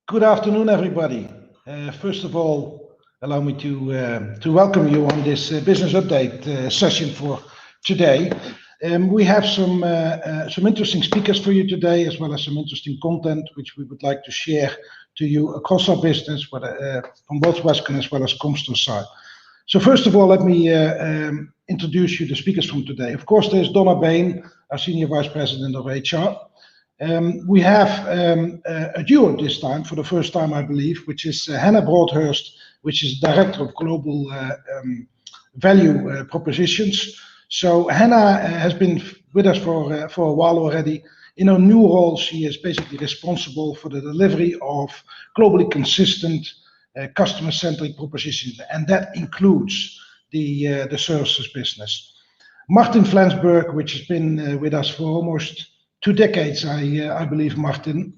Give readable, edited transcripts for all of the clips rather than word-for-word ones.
Good afternoon, everybody. First of all, allow me to welcome you on this business update session for today. We have some interesting speakers for you today, as well as some interesting content which we would like to share to you across our business, but from both Westcon as well as Comstor side. So first of all, let me introduce you the speakers from today. Of course, there's Donna Bain, our Senior Vice President of HR. We have a duo this time, for the first time, I believe, which is Hannah Broadhurst, which is Director of Global Value Propositions. So Hannah has been with us for a while already. In her new role, she is basically responsible for the delivery of globally consistent customer-centric propositions, and that includes the services business. Martin Flensburg, which has been with us for almost 2 decades, I believe, Martin.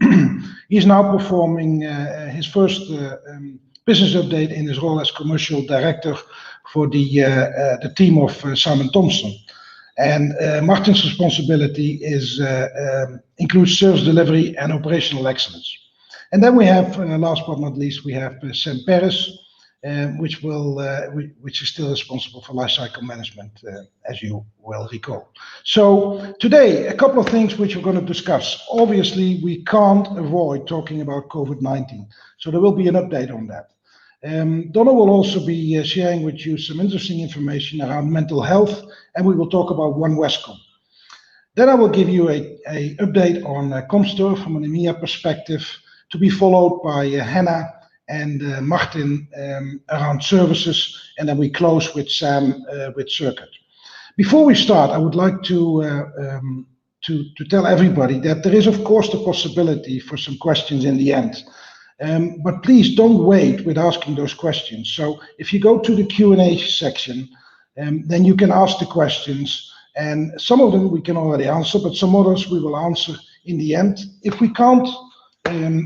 He's now performing his first business update in his role as commercial director for the team of Simon Thompson. And Martin's responsibility includes service delivery and operational excellence. And then we have, last but not least, we have Sam Paris, which is still responsible for lifecycle management, as you will recall. So today, a couple of things which we're going to discuss. Obviously, we can't avoid talking about COVID-19, so there will be an update on that. Donna will also be sharing with you some interesting information around mental health, and we will talk about One Westcon. Then I will give you an update on Comstor from an EMEA perspective, to be followed by Hannah and Martin around services, and then we close with Sam with Circuit. Before we start, I would like to tell everybody that there is, of course, the possibility for some questions in the end. But please don't wait with asking those questions. So if you go to the Q&A section, then you can ask the questions, and some of them we can already answer, but some others we will answer in the end. If we can't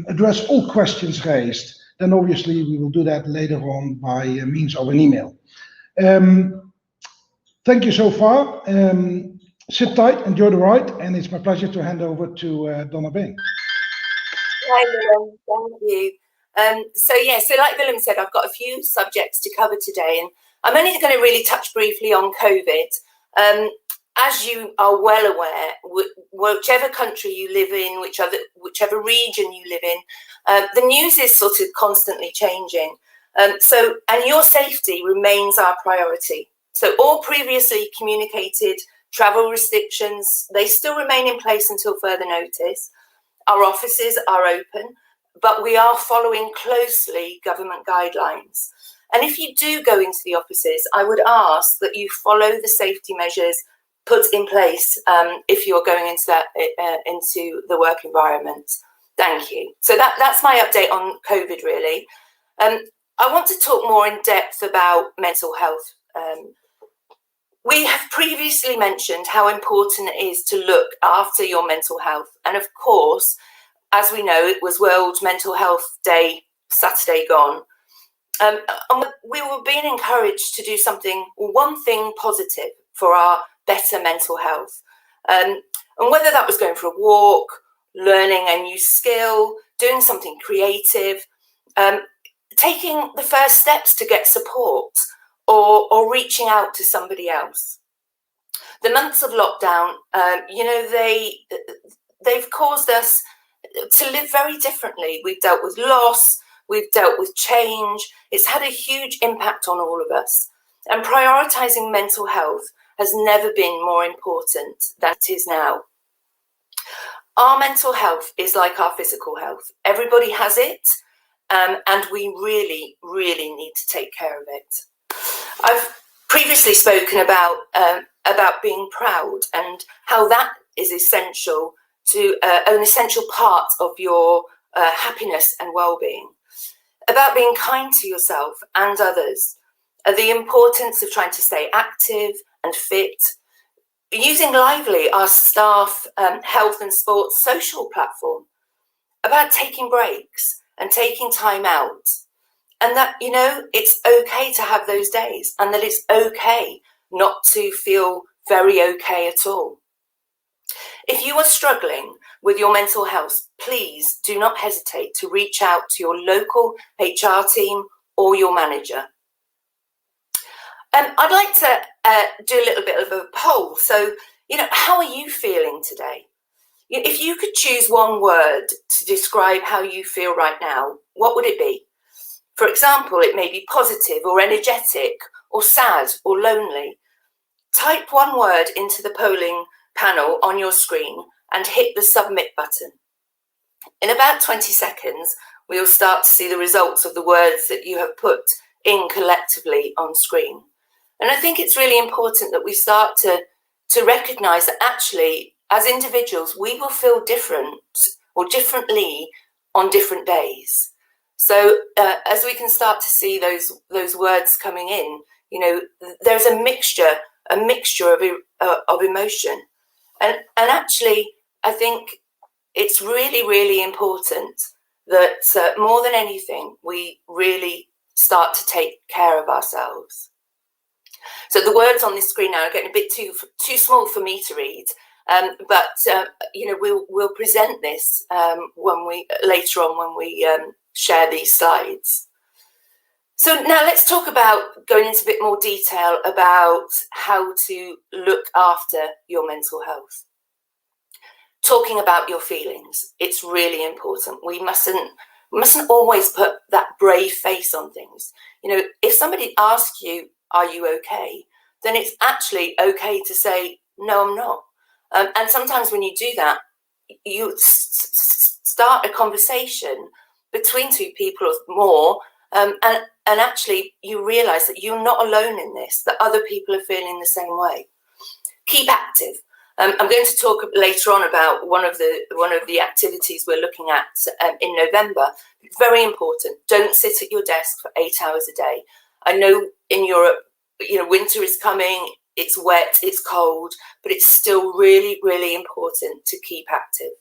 address all questions raised, then obviously we will do that later on by means of an email. Thank you so far. Sit tight, enjoy the ride, and it's my pleasure to hand over to Donna Bain. Hi, Willem. Thank you. So like Willem said, I've got a few subjects to cover today, and I'm only going to really touch briefly on COVID. As you are well aware, whichever country you live in, whichever region you live in, the news is sort of constantly changing. And your safety remains our priority. So all previously communicated travel restrictions, they still remain in place until further notice. Our offices are open, but we are following closely government guidelines. And if you do go into the offices, I would ask that you follow the safety measures put in place if you're going into the work environment. Thank you. So that's my update on COVID, really. I want to talk more in depth about mental health. We have previously mentioned how important it is to look after your mental health. And of course, as we know, it was World Mental Health Day, Saturday gone. And we were being encouraged to do one thing positive for our better mental health. And whether that was going for a walk, learning a new skill, doing something creative, taking the first steps to get support, or reaching out to somebody else. The months of lockdown, they've caused us to live very differently. We've dealt with loss, we've dealt with change. It's had a huge impact on all of us. And prioritising mental health has never been more important than it is now. Our mental health is like our physical health. Everybody has it, and we really, really need to take care of it. I've previously spoken about being proud and how that is essential to an essential part of your happiness and well-being. About being kind to yourself and others, the importance of trying to stay active and fit, using Lively, our staff health and sports social platform, about taking breaks and taking time out. And that, it's okay to have those days, and that it's okay not to feel very okay at all. If you are struggling with your mental health, please do not hesitate to reach out to your local HR team or your manager. I'd like to do a little bit of a poll. So, how are you feeling today? If you could choose one word to describe how you feel right now, what would it be? For example, it may be positive or energetic or sad or lonely. Type one word into the polling panel on your screen and hit the submit button. In about 20 seconds, we'll start to see the results of the words that you have put in collectively on screen. And I think it's really important that we start to recognise that actually, as individuals, we will feel different or differently on different days. So as we can start to see those words coming in, there's a mixture of emotion. And actually, I think it's really, really important that more than anything, we really start to take care of ourselves. So the words on this screen now are getting a bit too small for me to read, but we'll present this later on when we share these slides. So now let's talk about going into a bit more detail about how to look after your mental health. Talking about your feelings, it's really important. We mustn't always put that brave face on things. If somebody asks you, are you okay? Then it's actually okay to say, no, I'm not. And sometimes when you do that, you start a conversation between two people or more, and actually you realise that you're not alone in this, that other people are feeling the same way. Keep active. I'm going to talk later on about one of the activities we're looking at in November. It's very important. Don't sit at your desk for 8 hours a day. I know in Europe, winter is coming, it's wet, it's cold, but it's still really, really important to keep active.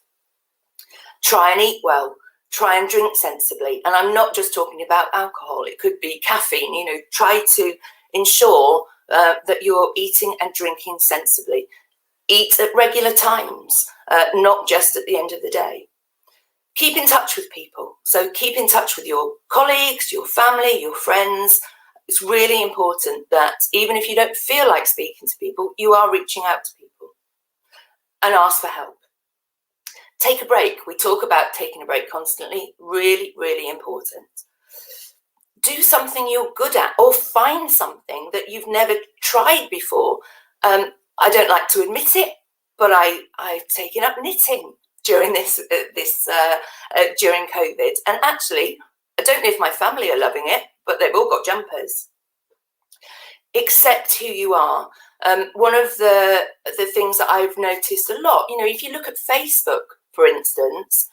Try and eat well. Try and drink sensibly. And I'm not just talking about alcohol. It could be caffeine. Try to ensure that you're eating and drinking sensibly. Eat at regular times, not just at the end of the day. Keep in touch with people. So keep in touch with your colleagues, your family, your friends. It's really important that even if you don't feel like speaking to people, you are reaching out to people. And ask for help. Take a break. We talk about taking a break constantly. Really, really important. Do something you're good at, or find something that you've never tried before. I don't like to admit it, but I've taken up knitting during during COVID. And actually, I don't know if my family are loving it, but they've all got jumpers. Accept who you are. One of the things that I've noticed a lot, if you look at Facebook, for instance,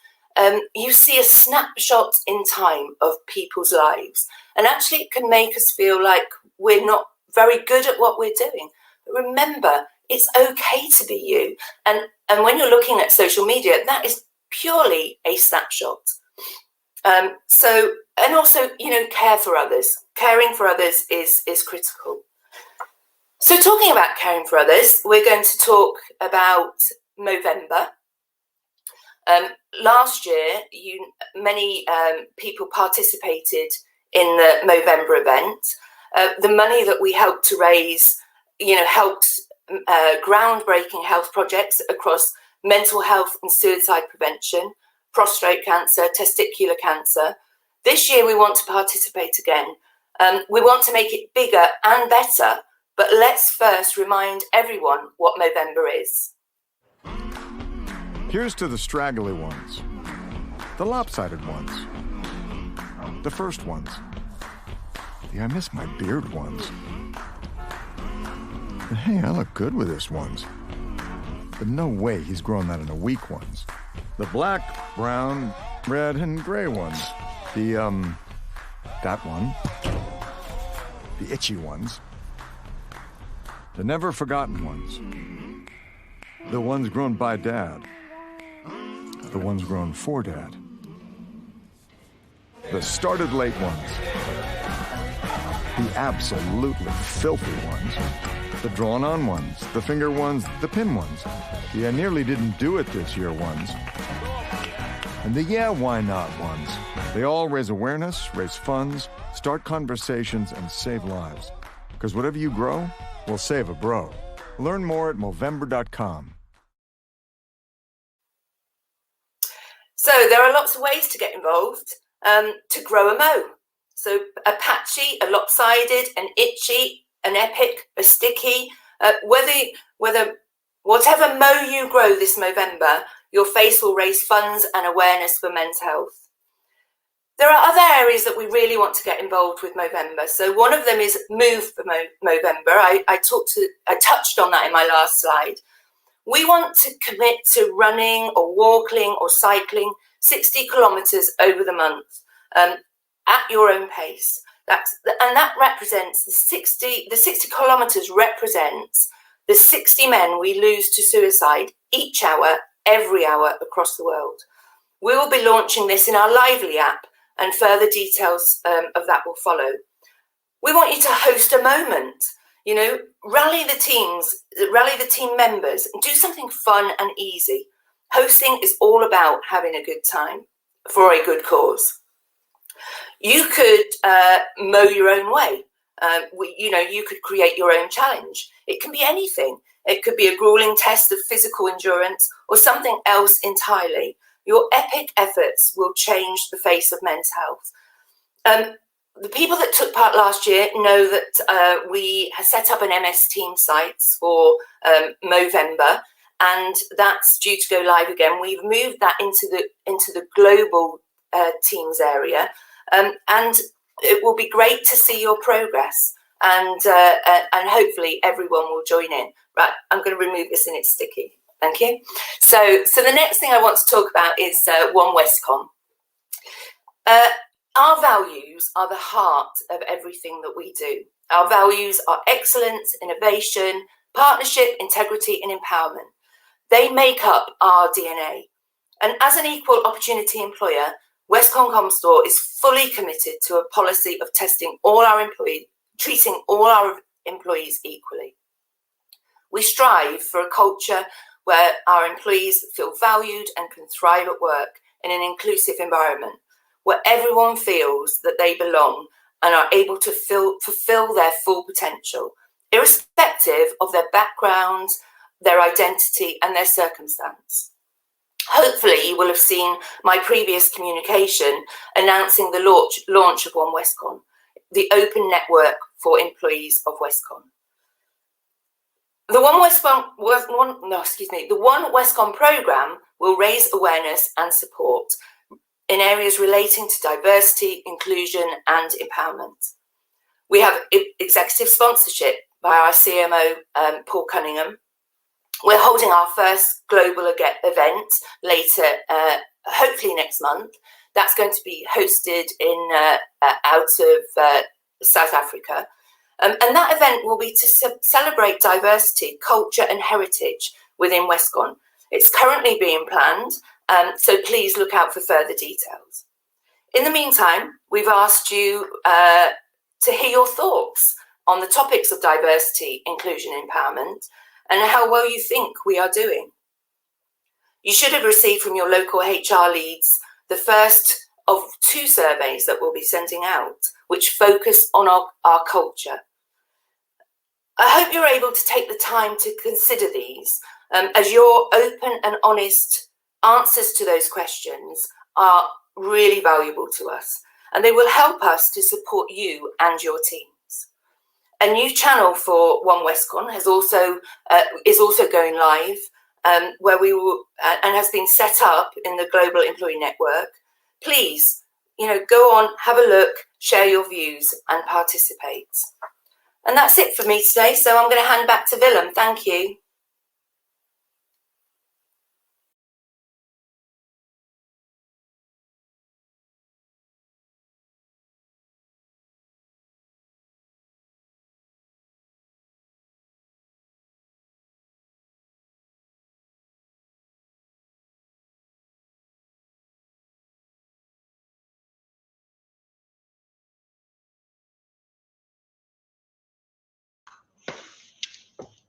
you see a snapshot in time of people's lives. And actually it can make us feel like we're not very good at what we're doing. But remember, it's okay to be you. And when you're looking at social media, that is purely a snapshot. And also, care for others. Caring for others is critical. So talking about caring for others, we're going to talk about Movember. Last year, many people participated in the Movember event. The money that we helped to raise, helped groundbreaking health projects across mental health and suicide prevention, prostate cancer, testicular cancer. This year, we want to participate again. We want to make it bigger and better, but let's first remind everyone what Movember is. Here's to the straggly ones, the lopsided ones, the first ones, the I miss my beard ones, the hey, I look good with this ones, but no way he's grown that in a week ones, the black, brown, red, and gray ones, the, that one, the itchy ones, the never forgotten ones, the ones grown by Dad, the ones grown for Dad, the started late ones, the absolutely filthy ones, the drawn on ones, the finger ones, the pin ones, the I nearly didn't do it this year ones, and the yeah, why not ones. They all raise awareness, raise funds, start conversations, and save lives. Because whatever you grow will save a bro. Learn more at Movember.com. So there are lots of ways to get involved to grow a mow. So a patchy, a lopsided, an itchy, an epic, a sticky, whatever mow you grow this Movember, your face will raise funds and awareness for men's health. There are other areas that we really want to get involved with Movember. So one of them is Move for Movember. I touched on that in my last slide. We want to commit to running or walking or cycling 60 kilometers over the month at your own pace. That represents the 60 kilometers represents the 60 men we lose to suicide each hour, every hour across the world. We will be launching this in our Lively app, and further details of that will follow. We want you to host a moment, rally the team members, and do something fun and easy. Hosting is all about having a good time for a good cause. You could mow your own way. You could create your own challenge. It can be anything. It could be a grueling test of physical endurance or something else entirely. Your epic efforts will change the face of men's health. The people that took part last year know that we have set up an MS Teams sites for Movember, and that's due to go live again. We've moved that into the global Teams area, and it will be great to see your progress, and hopefully everyone will join in. Right, I'm going to remove this and it's sticky. Thank you. So the next thing I want to talk about is One Westcon. Our values are the heart of everything that we do. Our values are excellence, innovation, partnership, integrity, and empowerment. They make up our DNA. And as an equal opportunity employer, Westcon Comstore is fully committed to a policy of treating all our employees equally. We strive for a culture where our employees feel valued and can thrive at work in an inclusive environment, where everyone feels that they belong and are able to fulfill their full potential, irrespective of their backgrounds, their identity, and their circumstance. Hopefully, you will have seen my previous communication announcing the launch of One Westcon, the open network for employees of Westcon. The One Westcon programme will raise awareness and support in areas relating to diversity, inclusion, and empowerment. We have executive sponsorship by our CMO, Paul Cunningham. We're holding our first global event later, hopefully next month. That's going to be hosted out of South Africa. And that event will be to celebrate diversity, culture, and heritage within Westcon. It's currently being planned, so please look out for further details. In the meantime, we've asked you to hear your thoughts on the topics of diversity, inclusion, empowerment, and how well you think we are doing. You should have received from your local HR leads the first of 2 surveys that we'll be sending out, which focus on our culture. I hope you're able to take the time to consider these, as your open and honest answers to those questions are really valuable to us, and they will help us to support you and your teams. A new channel for One Westcon is also going live, where we will and has been set up in the Global Employee Network. Please, go on, have a look, share your views, and participate. And that's it for me today. So I'm going to hand back to Willem. Thank you.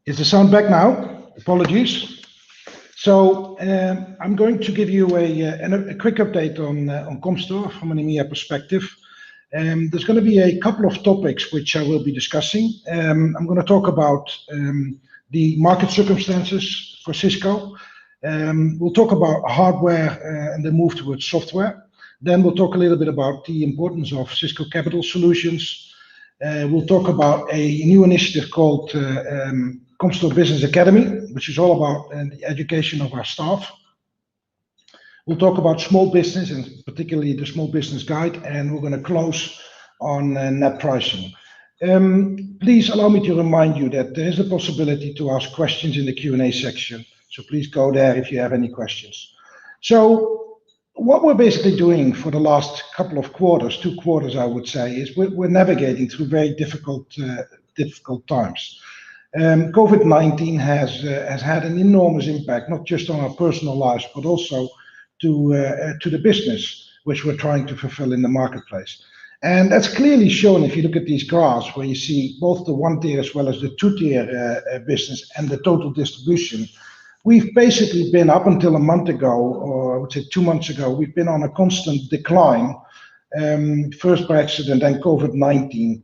Is the sound back now? Apologies. So I'm going to give you a quick update on Comstor from an EMEA perspective. There's going to be a couple of topics which I will be discussing. I'm going to talk about the market circumstances for Cisco. We'll talk about hardware and the move towards software. Then we'll talk a little bit about the importance of Cisco Capital Solutions. We'll talk about a new initiative called Comstor Business Academy, which is all about the education of our staff. We'll talk about small business and particularly the small business guide, and we're going to close on net pricing. Please allow me to remind you that there is a possibility to ask questions in the Q&A section. So please go there if you have any questions. So what we're basically doing for the last couple of quarters, 2 quarters, I would say, is we're navigating through very difficult times. COVID-19 has had an enormous impact, not just on our personal lives, but also to the business which we're trying to fulfill in the marketplace. And that's clearly shown if you look at these graphs where you see both the 1-tier as well as the 2-tier business and the total distribution. We've basically been up until a month ago, or I would say 2 months ago, we've been on a constant decline, first by accident and COVID-19,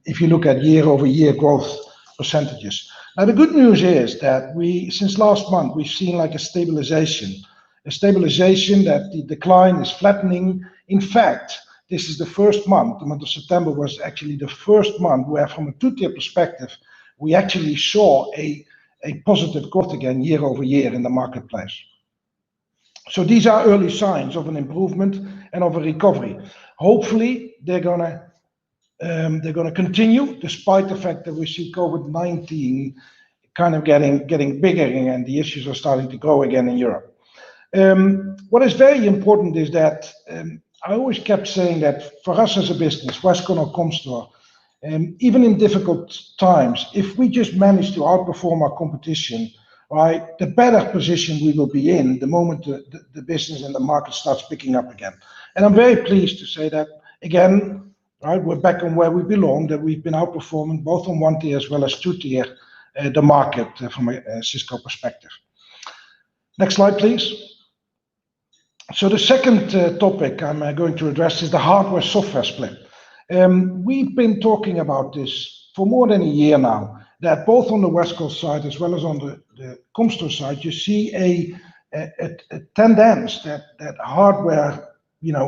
if you look at year-over-year growth percentages. Now, the good news is that since last month, we've seen like a stabilization that the decline is flattening. In fact, this is the first month, the month of September was actually the first month where from a 2-tier perspective, we actually saw a positive growth again year over year in the marketplace. So these are early signs of an improvement and of a recovery. Hopefully, they're gonna continue despite the fact that we see COVID-19 kind of getting bigger and the issues are starting to grow again in Europe. What is very important is that I always kept saying that for us as a business, Westcon or Comstor, even in difficult times, if we just manage to outperform our competition, right, the better position we will be in the moment the business and the market starts picking up again. And I'm very pleased to say that again, right, we're back on where we belong, that we've been outperforming both on 1-tier as well as 2-tier the market from a Cisco perspective. Next slide, please. So the second topic I'm going to address is the hardware-software split. We've been talking about this for more than a year now, that both on the Westcon side as well as on the Comstor side, you see a tendency that hardware,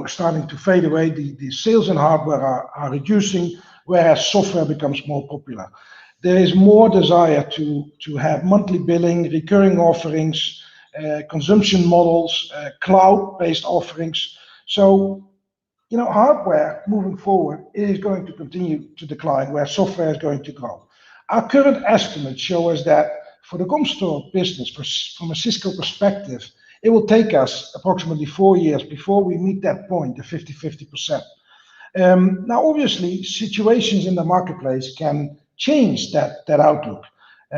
starting to fade away. The sales in hardware are reducing, whereas software becomes more popular. There is more desire to have monthly billing, recurring offerings, consumption models, cloud-based offerings. So, hardware moving forward is going to continue to decline, where software is going to grow. Our current estimates show us that for the Comstor business, from a Cisco perspective, it will take us approximately 4 years before we meet that point, the 50-50%. Now, obviously, situations in the marketplace can change that outlook.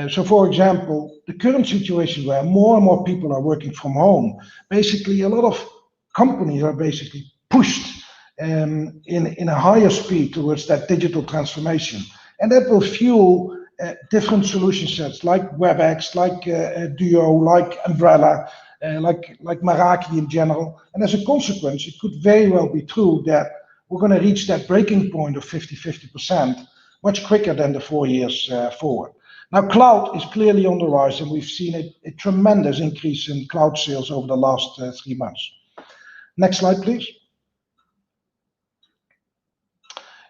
So, for example, the current situation where more and more people are working from home, basically a lot of companies are basically pushed in a higher speed towards that digital transformation. And that will fuel different solution sets like WebEx, like Duo, like Umbrella, like Meraki in general. And as a consequence, it could very well be true that we're going to reach that breaking point of 50-50% much quicker than the 4 years forward. Now, cloud is clearly on the rise, and we've seen a tremendous increase in cloud sales over the last 3 months. Next slide, please.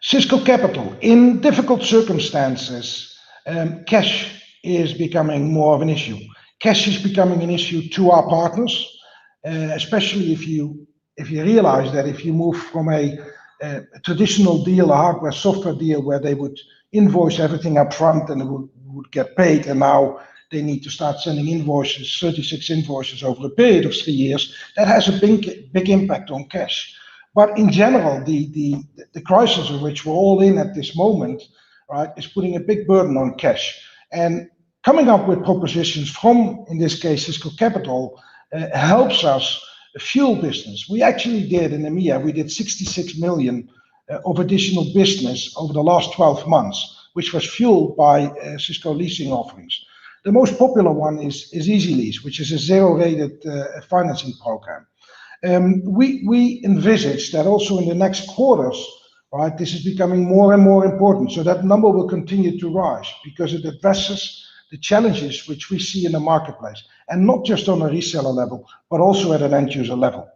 Cisco Capital. In difficult circumstances, cash is becoming more of an issue. Cash is becoming an issue to our partners, especially if you realize that if you move from a traditional deal, a hardware software deal, where they would invoice everything up front and it would get paid, and now they need to start sending invoices, 36 invoices over a period of 3 years, that has a big impact on cash. But in general, the crisis in which we're all in at this moment, right, is putting a big burden on cash. And coming up with propositions from, in this case, Cisco Capital, helps us fuel business. We actually did in EMEA, we did 66 million of additional business over the last 12 months, which was fueled by Cisco leasing offerings. The most popular one is EasyLease, which is a zero-rated financing program. We envisage that also in the next quarters, right, this is becoming more and more important. So that number will continue to rise because it addresses the challenges which we see in the marketplace, and not just on a reseller level, but also at an end user level.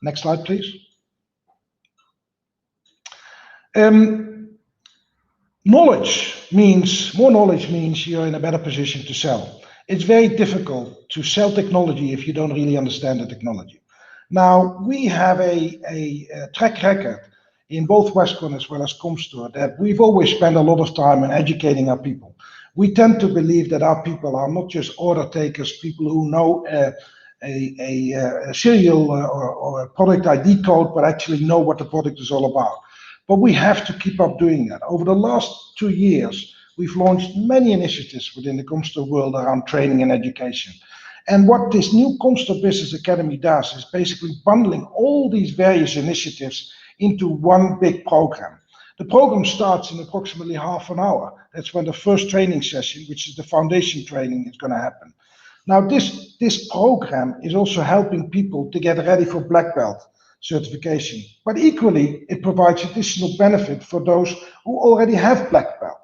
Next slide, please. More knowledge means you're in a better position to sell. It's very difficult to sell technology if you don't really understand the technology. Now, we have a track record in both Westcon as well as Comstor that we've always spent a lot of time in educating our people. We tend to believe that our people are not just order takers, people who know a serial or a product ID code, but actually know what the product is all about. But we have to keep up doing that. Over the last 2 years, we've launched many initiatives within the Comstor world around training and education. And what this new Comstor Business Academy does is basically bundling all these various initiatives into one big program. The program starts in approximately half an hour. That's when the first training session, which is the foundation training, is going to happen. Now, this program is also helping people to get ready for black belt certification, but equally it provides additional benefit for those who already have black belt.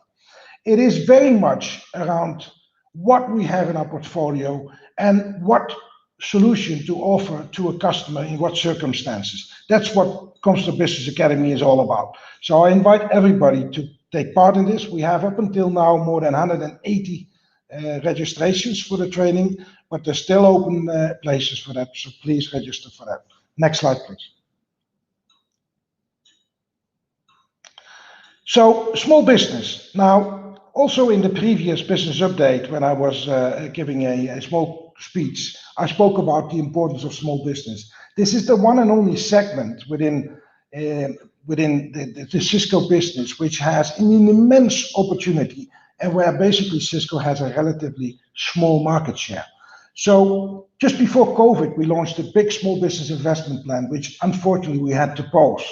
It is very much around what we have in our portfolio and what solution to offer to a customer in what circumstances. That's what Comstor Business Academy is all about. So I invite everybody to take part in this. We have up until now more than 180 registrations for the training, but there's still open places for that, so please register for that. Next slide, please. So, small business. Now, also in the previous business update, when I was giving a small speech, I spoke about the importance of small business. This is the one and only segment within the Cisco business, which has an immense opportunity and where basically Cisco has a relatively small market share. So just before COVID, we launched a big small business investment plan, which unfortunately we had to pause.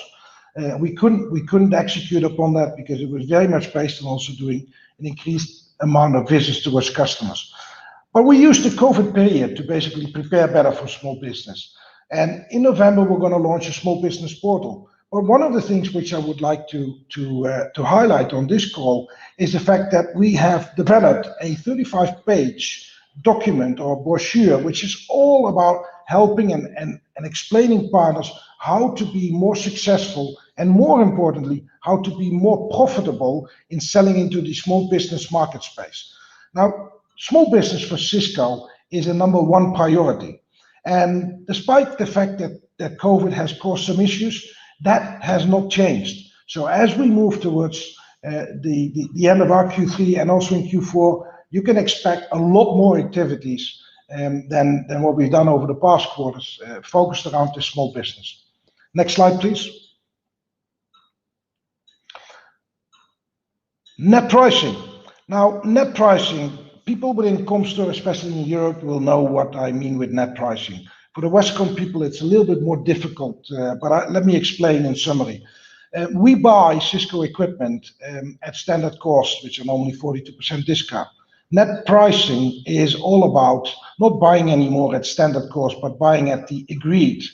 We couldn't execute upon that because it was very much based on also doing an increased amount of visits towards customers. But we used the COVID period to basically prepare better for small business. And in November, we're going to launch a small business portal. But one of the things which I would like to highlight on this call is the fact that we have developed a 35-page document or brochure, which is all about helping and explaining partners how to be more successful and, more importantly, how to be more profitable in selling into the small business market space. Now, small business for Cisco is a #1 priority. And despite the fact that COVID has caused some issues, that has not changed. So as we move towards the end of our Q3 and also in Q4, you can expect a lot more activities than what we've done over the past quarters, focused around the small business. Next slide, please. Net pricing. Now, net pricing, people within Comstor, especially in Europe, will know what I mean with net pricing. For the Westcon people, it's a little bit more difficult, but let me explain in summary. We buy Cisco equipment at standard cost, which are normally 42% discount. Net pricing is all about not buying anymore at standard cost, but buying at the agreed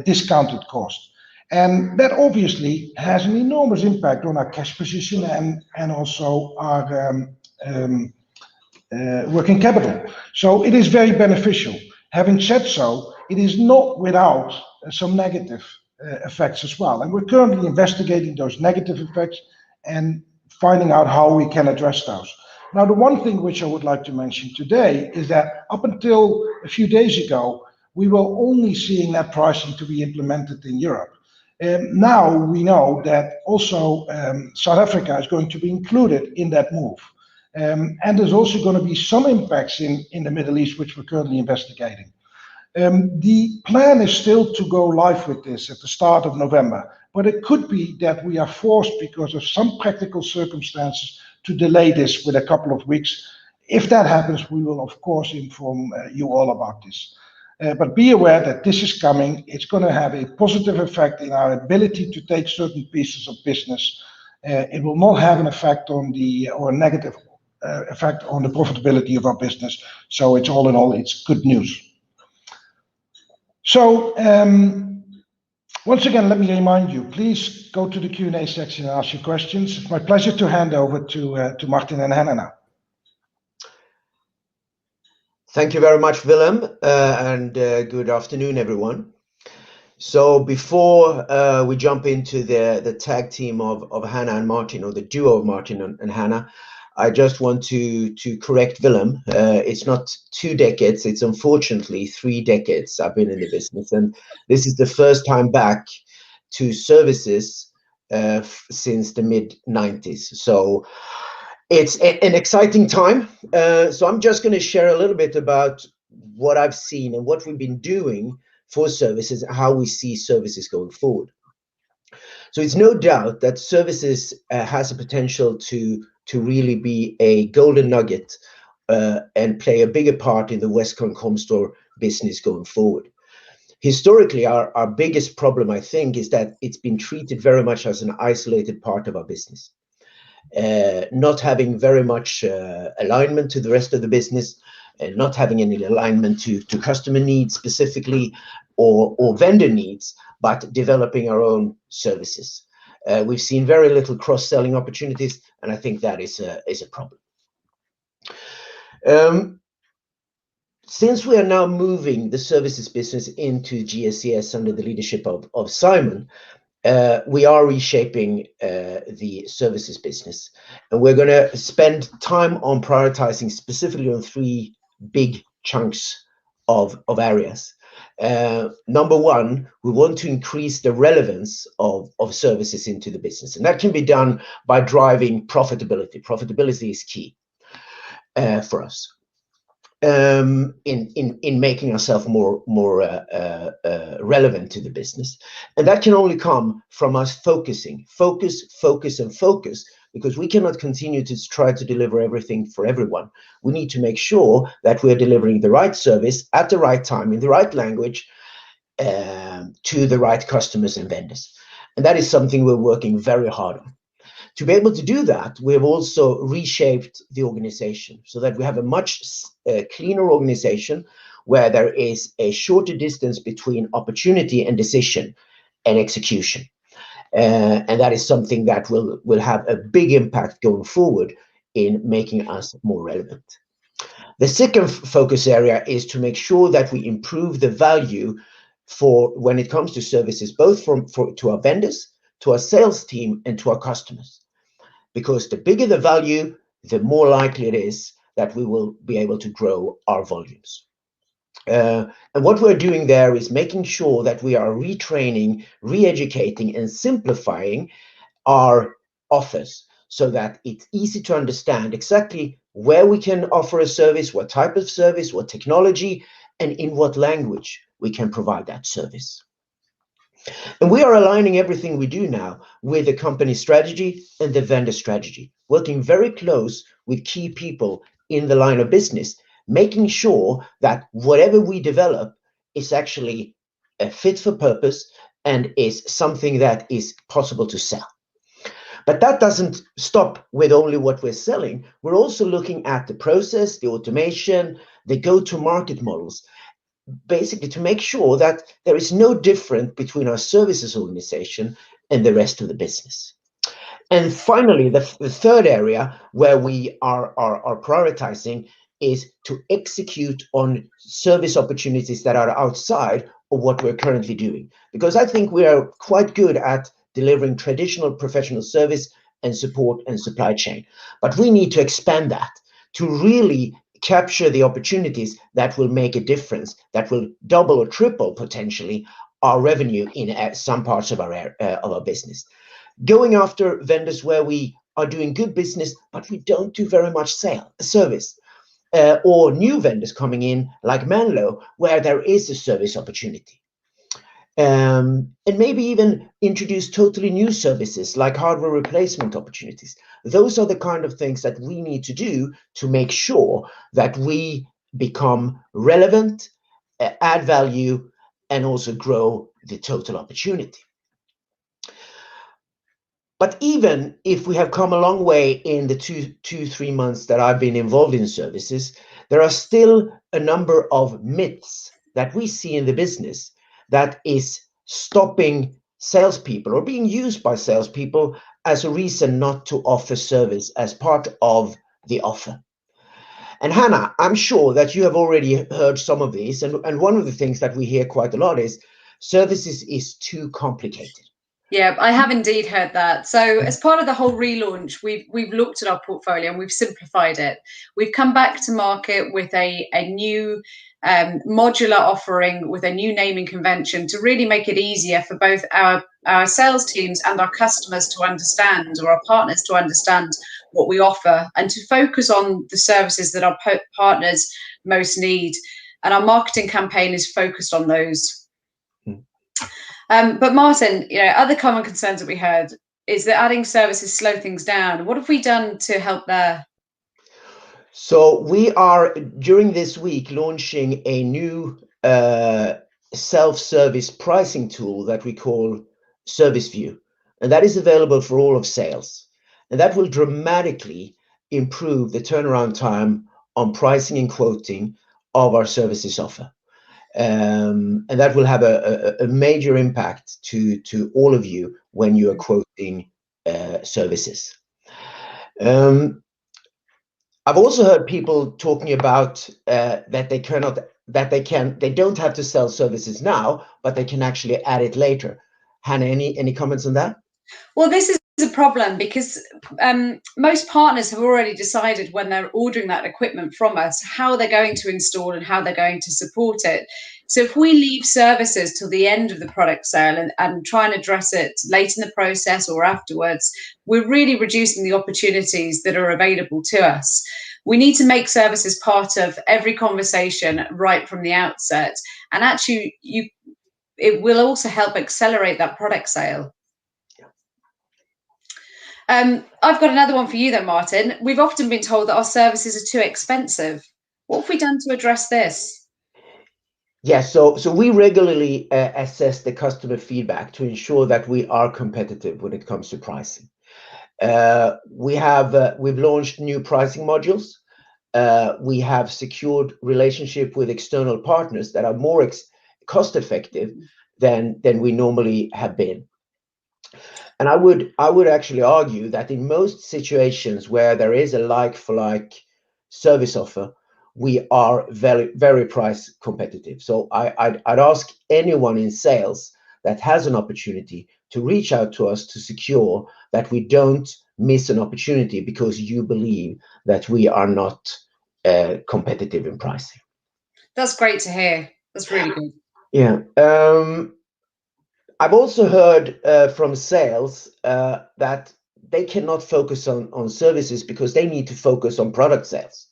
discounted cost. And that obviously has an enormous impact on our cash position and also our working capital. So it is very beneficial. Having said so, it is not without some negative effects as well. And we're currently investigating those negative effects and finding out how we can address those. Now, the one thing which I would like to mention today is that up until a few days ago, we were only seeing that pricing to be implemented in Europe. Now we know that also South Africa is going to be included in that move. And there's also going to be some impacts in the Middle East, which we're currently investigating. The plan is still to go live with this at the start of November, but it could be that we are forced because of some practical circumstances to delay this with a couple of weeks. If that happens, we will of course inform you all about this. But be aware that this is coming. It's going to have a positive effect in our ability to take certain pieces of business. It will not have an effect on or a negative effect on the profitability of our business. So it's all in all, it's good news. So once again, let me remind you, please go to the Q&A section and ask your questions. It's my pleasure to hand over to Martin and Hannah now. Thank you very much, Willem, and good afternoon, everyone. So before we jump into the tag team of Hannah and Martin, or the duo of Martin and Hannah, I just want to correct Willem. It's not 2 decades, it's unfortunately 3 decades I've been in the business. And this is the first time back to services since the mid-90s. So it's an exciting time. So I'm just going to share a little bit about what I've seen and what we've been doing for services and how we see services going forward. So it's no doubt that services has a potential to really be a golden nugget and play a bigger part in the Westcon Comstor business going forward. Historically, our biggest problem, I think, is that it's been treated very much as an isolated part of our business, not having very much alignment to the rest of the business, and not having any alignment to customer needs specifically, or vendor needs, but developing our own services. We've seen very little cross-selling opportunities, and I think that is a problem. Since we are now moving the services business into GSCS under the leadership of Simon, we are reshaping the services business, and we're going to spend time on prioritizing specifically on 3 big chunks of areas. Number 1, we want to increase the relevance of services into the business, and that can be done by driving profitability. Profitability is key for us in making ourselves more relevant to the business, and that can only come from us focusing, focus, because we cannot continue to try to deliver everything for everyone. We need to make sure that we're delivering the right service at the right time in the right language to the right customers and vendors, and that is something we're working very hard on. To be able to do that, we have also reshaped the organization so that we have a much cleaner organization where there is a shorter distance between opportunity and decision and execution. And that is something that will have a big impact going forward in making us more relevant. The second focus area is to make sure that we improve the value for when it comes to services, both to our vendors, to our sales team, and to our customers. Because the bigger the value, the more likely it is that we will be able to grow our volumes. And what we're doing there is making sure that we are retraining, re-educating, and simplifying our offers so that it's easy to understand exactly where we can offer a service, what type of service, what technology, and in what language we can provide that service. And we are aligning everything we do now with the company strategy and the vendor strategy, working very close with key people in the line of business, making sure that whatever we develop is actually a fit for purpose and is something that is possible to sell. But that doesn't stop with only what we're selling. We're also looking at the process, the automation, the go-to-market models, basically to make sure that there is no difference between our services organization and the rest of the business. And finally, the third area where we are prioritizing is to execute on service opportunities that are outside of what we're currently doing. Because I think we are quite good at delivering traditional professional service and support and supply chain. But we need to expand that to really capture the opportunities that will make a difference, that will double or triple potentially our revenue in some parts of our business. Going after vendors where we are doing good business, but we don't do very much service. Or new vendors coming in like Manlo, where there is a service opportunity. And maybe even introduce totally new services like hardware replacement opportunities. Those are the kind of things that we need to do to make sure that we become relevant, add value, and also grow the total opportunity. But even if we have come a long way in the 3 months that I've been involved in services, there are still a number of myths that we see in the business that is stopping salespeople or being used by salespeople as a reason not to offer service as part of the offer. And Hannah, I'm sure that you have already heard some of these. And one of the things that we hear quite a lot is services is too complicated. Yeah, I have indeed heard that. So as part of the whole relaunch, we've looked at our portfolio and we've simplified it. We've come back to market with a new modular offering with a new naming convention to really make it easier for both our sales teams and our customers to understand, or our partners to understand what we offer, and to focus on the services that our partners most need. And our marketing campaign is focused on those. But Martin, other common concerns that we heard is that adding services slow things down. What have we done to help there? So we are, during this week, launching a new self-service pricing tool that we call Service View. And that is available for all of sales. And that will dramatically improve the turnaround time on pricing and quoting of our services offer. And that will have a major impact to all of you when you are quoting services. I've also heard people talking about that they don't have to sell services now, but they can actually add it later. Hannah, any comments on that? Well, this is a problem because most partners have already decided when they're ordering that equipment from us how they're going to install and how they're going to support it. So if we leave services till the end of the product sale and try and address it late in the process or afterwards, we're really reducing the opportunities that are available to us. We need to make services part of every conversation right from the outset. And actually, it will also help accelerate that product sale. I've got another one for you then, Martin. We've often been told that our services are too expensive. What have we done to address this? Yes, so we regularly assess the customer feedback to ensure that we are competitive when it comes to pricing. We've launched new pricing modules. We have secured relationship with external partners that are more cost effective than we normally have been. And I would actually argue that in most situations where there is a like-for-like service offer, we are very, very price competitive. So I'd ask anyone in sales that has an opportunity to reach out to us to secure that we don't miss an opportunity because you believe that we are not competitive in pricing. That's great to hear. That's really good. Yeah. I've also heard from sales that they cannot focus on services because they need to focus on product sales.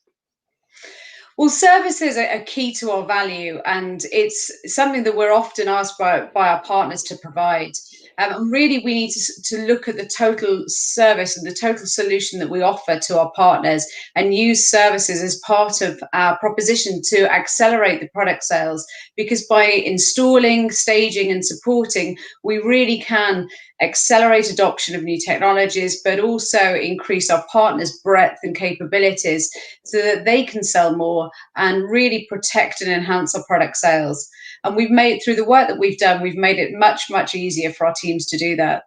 Well, services are key to our value, and it's something that we're often asked by our partners to provide. And really, we need to look at the total service and the total solution that we offer to our partners and use services as part of our proposition to accelerate the product sales. Because by installing, staging and supporting, we really can accelerate adoption of new technologies, but also increase our partners' breadth and capabilities so that they can sell more and really protect and enhance our product sales. And we've made, through the work that we've done, we've made it much, much easier for our teams to do that.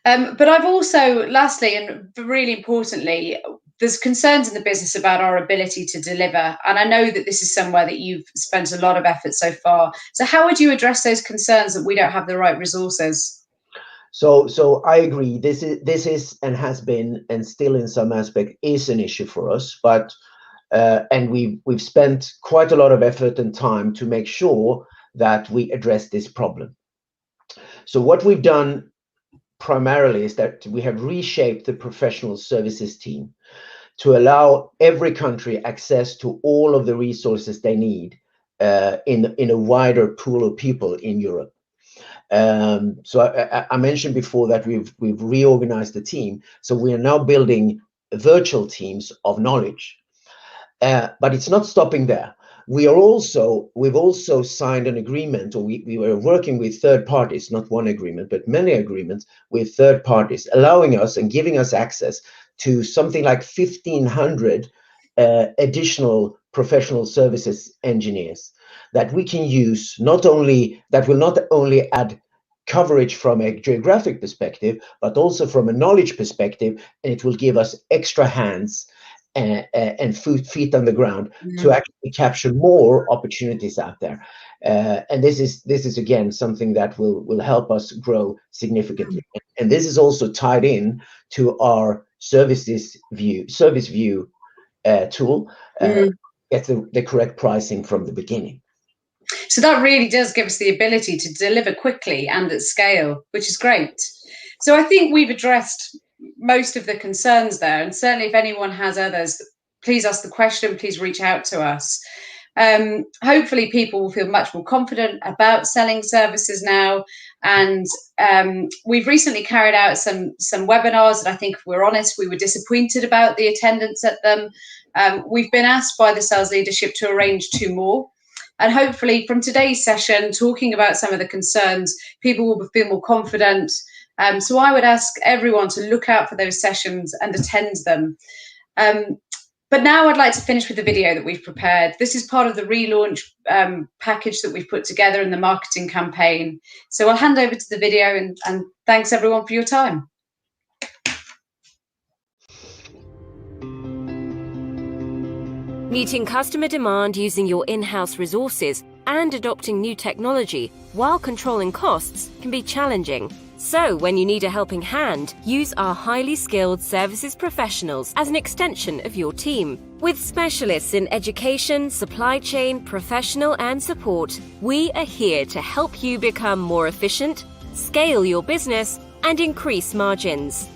But I've also, lastly, and really importantly, there's concerns in the business about our ability to deliver. And I know that this is somewhere that you've spent a lot of effort so far. So how would you address those concerns that we don't have the right resources? So I agree. This is and has been, and still in some aspect is an issue for us. But and we've spent quite a lot of effort and time to make sure that we address this problem. So what we've done primarily is that we have reshaped the professional services team to allow every country access to all of the resources they need in a wider pool of people in Europe. So I mentioned before that we've reorganized the team. So we are now building virtual teams of knowledge. But it's not stopping there. we've also signed an agreement, or we were working with third parties, not one agreement, but many agreements with third parties, allowing us and giving us access to something like 1,500 additional professional services engineers that we can use, that will not only add coverage from a geographic perspective, but also from a knowledge perspective, and it will give us extra hands and feet on the ground to actually capture more opportunities out there. And this is again something that will help us grow significantly. And this is also tied in to our service view tool, get the correct pricing from the beginning. So that really does give us the ability to deliver quickly and at scale, which is great. So I think we've addressed most of the concerns there. And certainly if anyone has others, please ask the question, please reach out to us. Hopefully people will feel much more confident about selling services now. And we've recently carried out some webinars that I think, if we're honest, we were disappointed about the attendance at them. We've been asked by the sales leadership to arrange 2 more. And hopefully from today's session, talking about some of the concerns, people will feel more confident. So I would ask everyone to look out for those sessions and attend them. But now I'd like to finish with the video that we've prepared. This is part of the relaunch package that we've put together in the marketing campaign. So I'll hand over to the video, and thanks everyone for your time. Meeting customer demand using your in-house resources and adopting new technology while controlling costs can be challenging. So, when you need a helping hand, use our highly skilled services professionals as an extension of your team. With specialists in education, supply chain, professional and support, we are here to help you become more efficient, scale your business, and increase margins.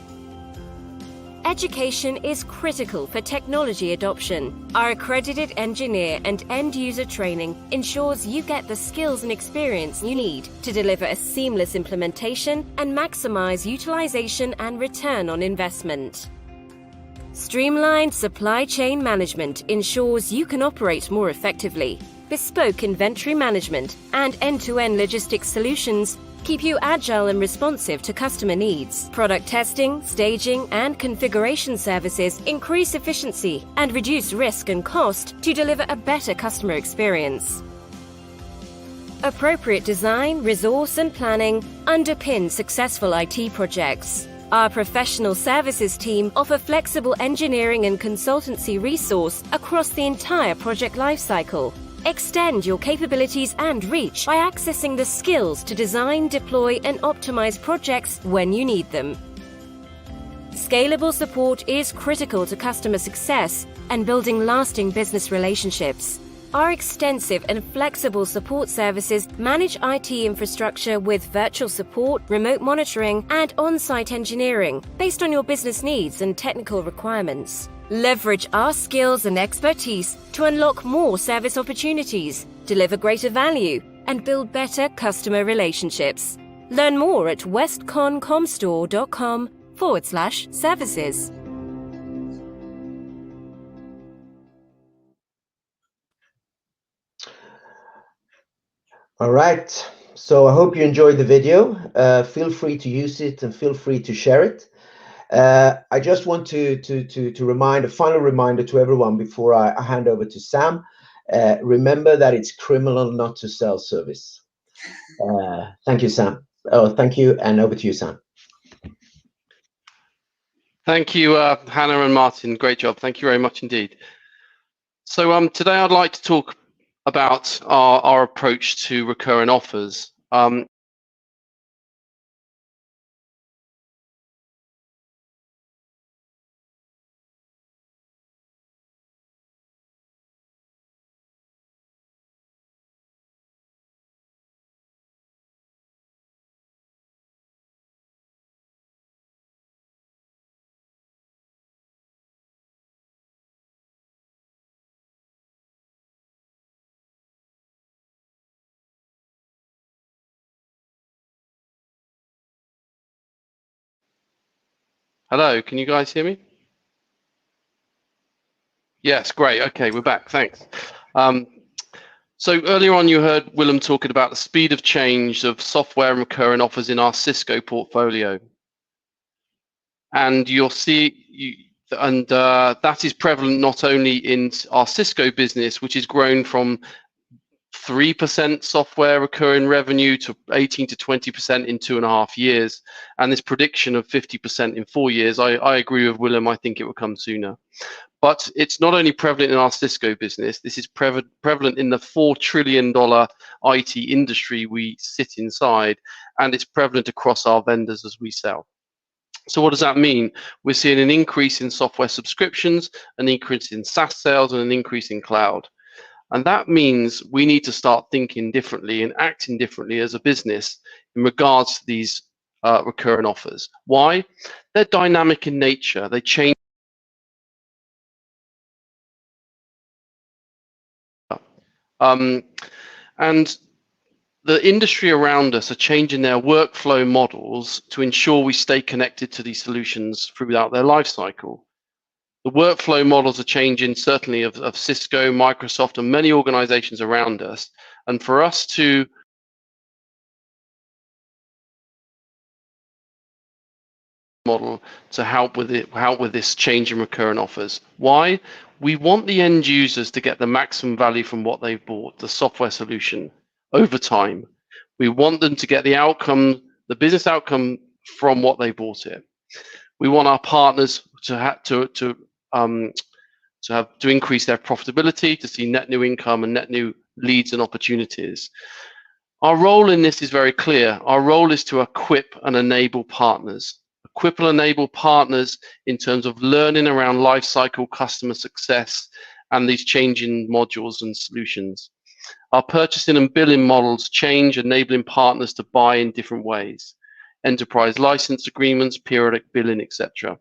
Education is critical for technology adoption. Our accredited engineer and end-user training ensures you get the skills and experience you need to deliver a seamless implementation and maximize utilization and return on investment. Streamlined supply chain management ensures you can operate more effectively. Bespoke inventory management and end-to-end logistics solutions keep you agile and responsive to customer needs. Product testing, staging, and configuration services increase efficiency and reduce risk and cost to deliver a better customer experience. Appropriate design, resource, and planning underpin successful IT projects. Our professional services team offer flexible engineering and consultancy resource across the entire project lifecycle. Extend your capabilities and reach by accessing the skills to design, deploy, and optimize projects when you need them. Scalable support is critical to customer success and building lasting business relationships. Our extensive and flexible support services manage IT infrastructure with virtual support, remote monitoring, and on-site engineering based on your business needs and technical requirements. Leverage our skills and expertise to unlock more service opportunities, deliver greater value, and build better customer relationships. Learn more at westconcomstore.com/services. All right. So I hope you enjoyed the video. Feel free to use it and feel free to share it. I just want to remind, a final reminder to everyone before I hand over to Sam. Remember that it's criminal not to sell service. Thank you, Sam. Oh, thank you, and over to you, Sam. Thank you, Hannah and Martin. Great job. Thank you very much indeed. So today I'd like to talk about our approach to recurring offers. Hello, can you guys hear me? Yes, great. Okay, we're back. Thanks. So earlier on, you heard Willem talking about the speed of change of software and recurring offers in our Cisco portfolio. And you'll see, that is prevalent not only in our Cisco business, which has grown from 3% software recurring revenue to 18 to 20% in 2.5 years, and this prediction of 50% in 4 years. I agree with Willem. I think it will come sooner. But it's not only prevalent in our Cisco business, this is prevalent in the $4 trillion IT industry we sit inside, and it's prevalent across our vendors as we sell. So what does that mean? We're seeing an increase in software subscriptions, an increase in SaaS sales, and an increase in cloud. And that means we need to start thinking differently and acting differently as a business in regards to these recurring offers. Why? They're dynamic in nature. They change. And the industry around us are changing their workflow models to ensure we stay connected to these solutions throughout their life cycle. The workflow models are changing, certainly of Cisco, Microsoft, and many organizations around us. And for us to model to help with this change in recurring offers. Why? We want the end users to get the maximum value from what they've bought, the software solution, over time. We want them to get the outcome, the business outcome from what they bought it. We want our partners to increase their profitability, to see net new income and net new leads and opportunities. Our role in this is very clear. Our role is to equip and enable partners. Equip and enable partners in terms of learning around lifecycle customer success and these changing modules and solutions. Our purchasing and billing models change, enabling partners to buy in different ways. Enterprise license agreements, periodic billing, etc.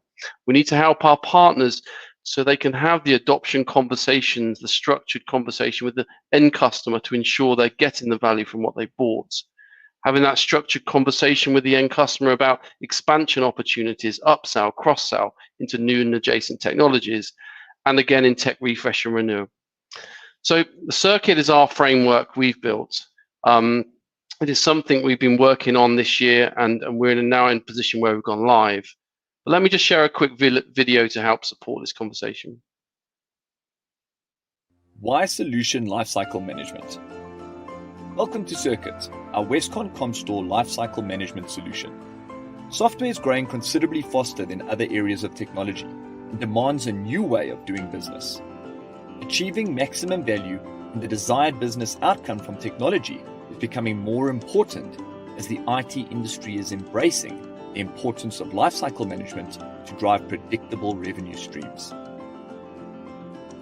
We need to help our partners so they can have the adoption conversations, the structured conversation with the end customer to ensure they're getting the value from what they bought. Having that structured conversation with the end customer about expansion opportunities, upsell, cross-sell into new and adjacent technologies, and again in tech refresh and renew. So the circuit is our framework we've built. It is something we've been working on this year, and we're now in a position where we've gone live. But let me just share a quick video to help support this conversation. Why Solution Lifecycle Management? Welcome to Circuit, our Westcon Comstore lifecycle management solution. Software is growing considerably faster than other areas of technology and demands a new way of doing business. Achieving maximum value and the desired business outcome from technology is becoming more important as the IT industry is embracing the importance of lifecycle management to drive predictable revenue streams.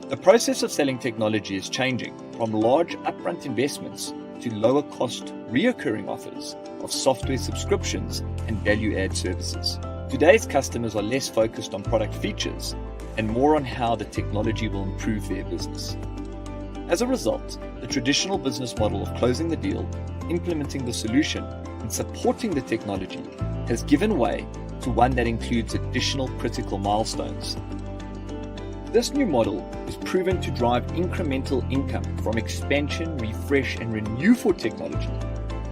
The process of selling technology is changing from large upfront investments to lower cost reoccurring offers of software subscriptions and value-add services. Today's customers are less focused on product features and more on how the technology will improve their business. As a result, the traditional business model of closing the deal, implementing the solution, and supporting the technology has given way to one that includes additional critical milestones. This new model is proven to drive incremental income from expansion, refresh, and renew for technology,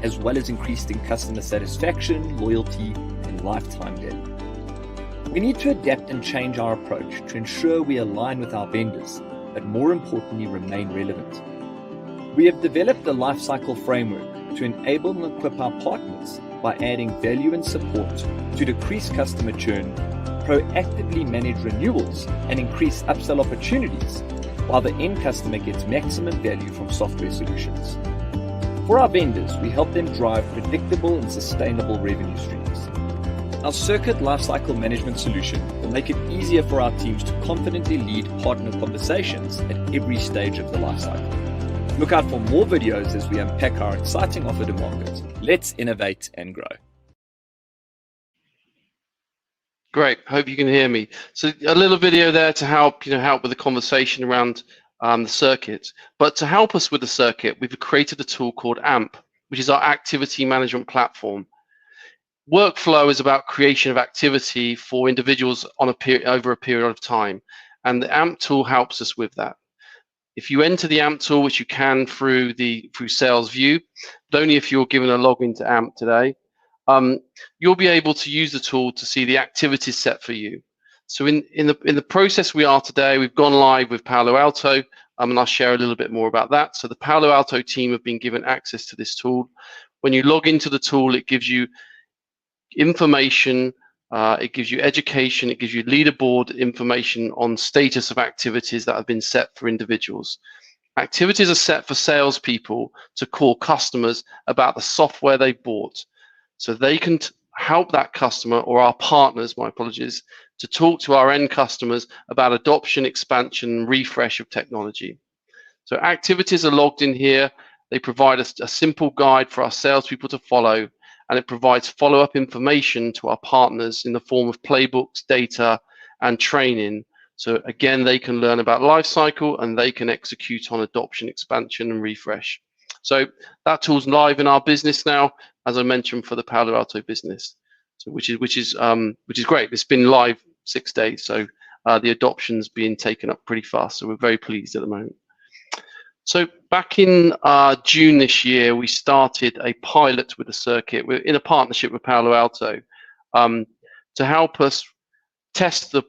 as well as increasing customer satisfaction, loyalty, and lifetime value. We need to adapt and change our approach to ensure we align with our vendors, but more importantly, remain relevant. We have developed a lifecycle framework to enable and equip our partners by adding value and support to decrease customer churn, proactively manage renewals, and increase upsell opportunities, while the end customer gets maximum value from software solutions. For our vendors, we help them drive predictable and sustainable revenue streams. Our Circuit Lifecycle Management solution will make it easier for our teams to confidently lead partner conversations at every stage of the lifecycle. Look out for more videos as we unpack our exciting offer to market. Let's innovate and grow. Great. Hope you can hear me. So a little video there to help with the conversation around the circuit. But to help us with the circuit, we've created a tool called AMP, which is our activity management platform. Workflow is about creation of activity for individuals on over a period of time, and the AMP tool helps us with that. If you enter the AMP tool, which you can through Sales View, but only if you're given a login to AMP today, you'll be able to use the tool to see the activities set for you. So in the process we are today, we've gone live with Palo Alto, and I'll share a little bit more about that. So the Palo Alto team have been given access to this tool. When you log into the tool, it gives you information, it gives you education, it gives you leaderboard information on status of activities that have been set for individuals. Activities are set for salespeople to call customers about the software they bought. So they can help that customer, or our partners, my apologies, to talk to our end customers about adoption, expansion, and refresh of technology. So activities are logged in here. They provide us a simple guide for our salespeople to follow, and it provides follow-up information to our partners in the form of playbooks, data, and training. So again, they can learn about lifecycle and they can execute on adoption, expansion, and refresh. So that tool's live in our business now, as I mentioned, for the Palo Alto business, so which is great. It's been live 6 days, so the adoption's being taken up pretty fast. So we're very pleased at the moment. So back in June this year, we started a pilot with the circuit. We're in a partnership with Palo Alto to help us test the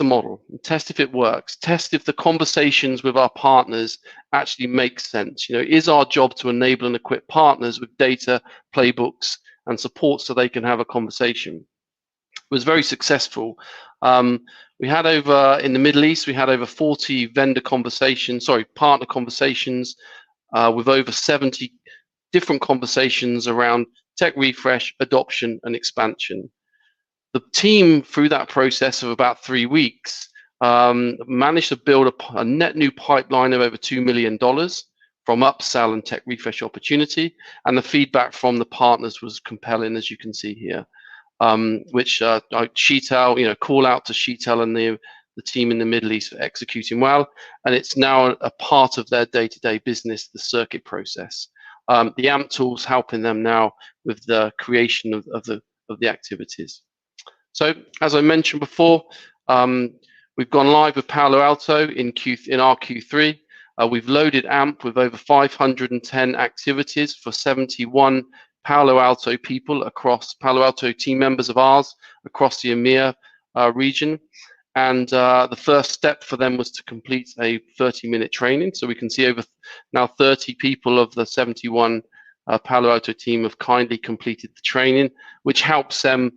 model, test if it works, test if the conversations with our partners actually make sense. You know, is our job to enable and equip partners with data, playbooks, and support so they can have a conversation? It was very successful. We had over, in the Middle East, we had over 40 partner conversations with over 70 different conversations around tech refresh, adoption, and expansion. The team, through that process of about 3 weeks, managed to build a net new pipeline of over $2 million from upsell and tech refresh opportunity, and the feedback from the partners was compelling, as you can see here. Which Sheetal, call out to Sheetal and the team in the Middle East for executing well, and it's now a part of their day-to-day business, the circuit process. The AMP tool's helping them now with the creation of the activities. So as I mentioned before, we've gone live with Palo Alto in our Q3. We've loaded AMP with over 510 activities for 71 Palo Alto people across, Palo Alto team members of ours across the EMEA region. And the first step for them was to complete a 30-minute training. So we can see over now 30 people of the 71 Palo Alto team have kindly completed the training, which helps them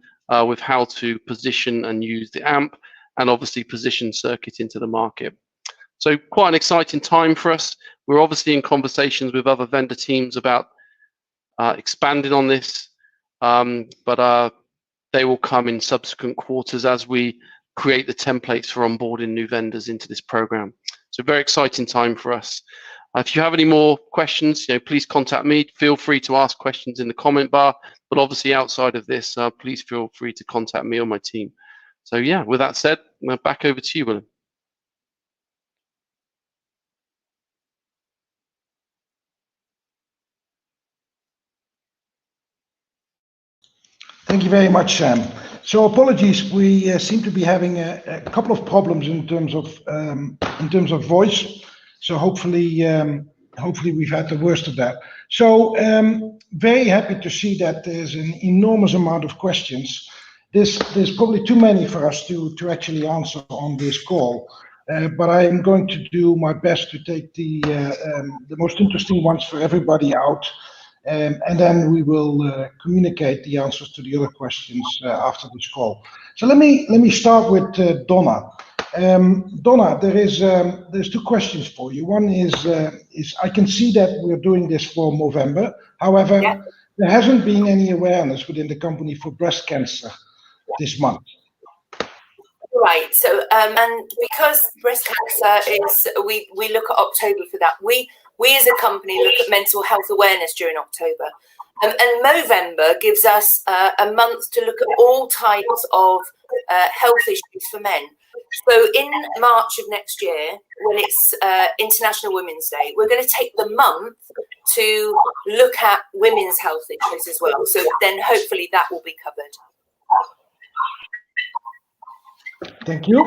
with how to position and use the AMP, and obviously position circuit into the market. So quite an exciting time for us. We're obviously in conversations with other vendor teams about expanding on this, but they will come in subsequent quarters as we create the templates for onboarding new vendors into this program. So very exciting time for us. If you have any more questions, please contact me. Feel free to ask questions in the comment bar, but obviously outside of this, please feel free to contact me or my team. So yeah, with that said, back over to you, Willem. Thank you very much, Sam. So apologies, we seem to be having a couple of problems in terms of voice. So hopefully we've had the worst of that. So very happy to see that there's an enormous amount of questions. There's probably too many for us to actually answer on this call, but I am going to do my best to take the most interesting ones for everybody out. And then we will communicate the answers to the other questions after this call. So let me start with Donna. Donna, there's two questions for you. One is I can see that we're doing this for Movember. However, yeah, there hasn't been any awareness within the company for breast cancer this month. Right. So and because breast cancer is, we look at October for that. We as a company look at mental health awareness during October. And Movember gives us a month to look at all types of health issues for men. So in March of next year, when it's International Women's Day, we're going to take the month to look at women's health issues as well. So then hopefully that will be covered. Thank you.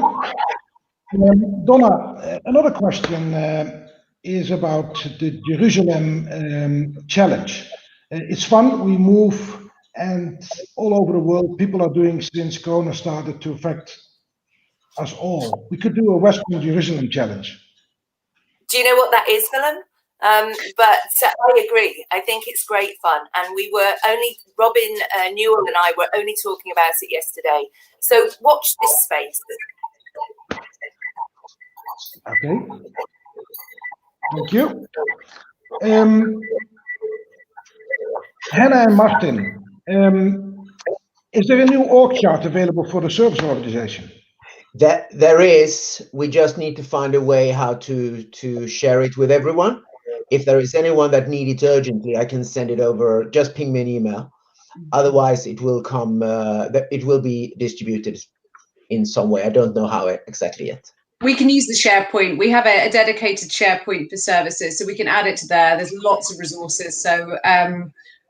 Donna, another question. is about the Jerusalem challenge. It's fun. We move, and all over the world, people are doing since Corona started to affect us all. We could do a Western Jerusalem challenge. Do you know what that is, Willem? But I agree. I think it's great fun. And we were only, Robin Newell and I were only talking about it yesterday. So watch this space. Okay. Thank you. Hannah and Martin, is there a new org chart available for the service organization? There is. We just need to find a way how to share it with everyone. If there is anyone that needs it urgently, I can send it over. Just ping me an email. Otherwise, it will come. It will be distributed in some way. I don't know how exactly yet. We can use the SharePoint. We have a dedicated SharePoint for services, so we can add it to there. There's lots of resources. So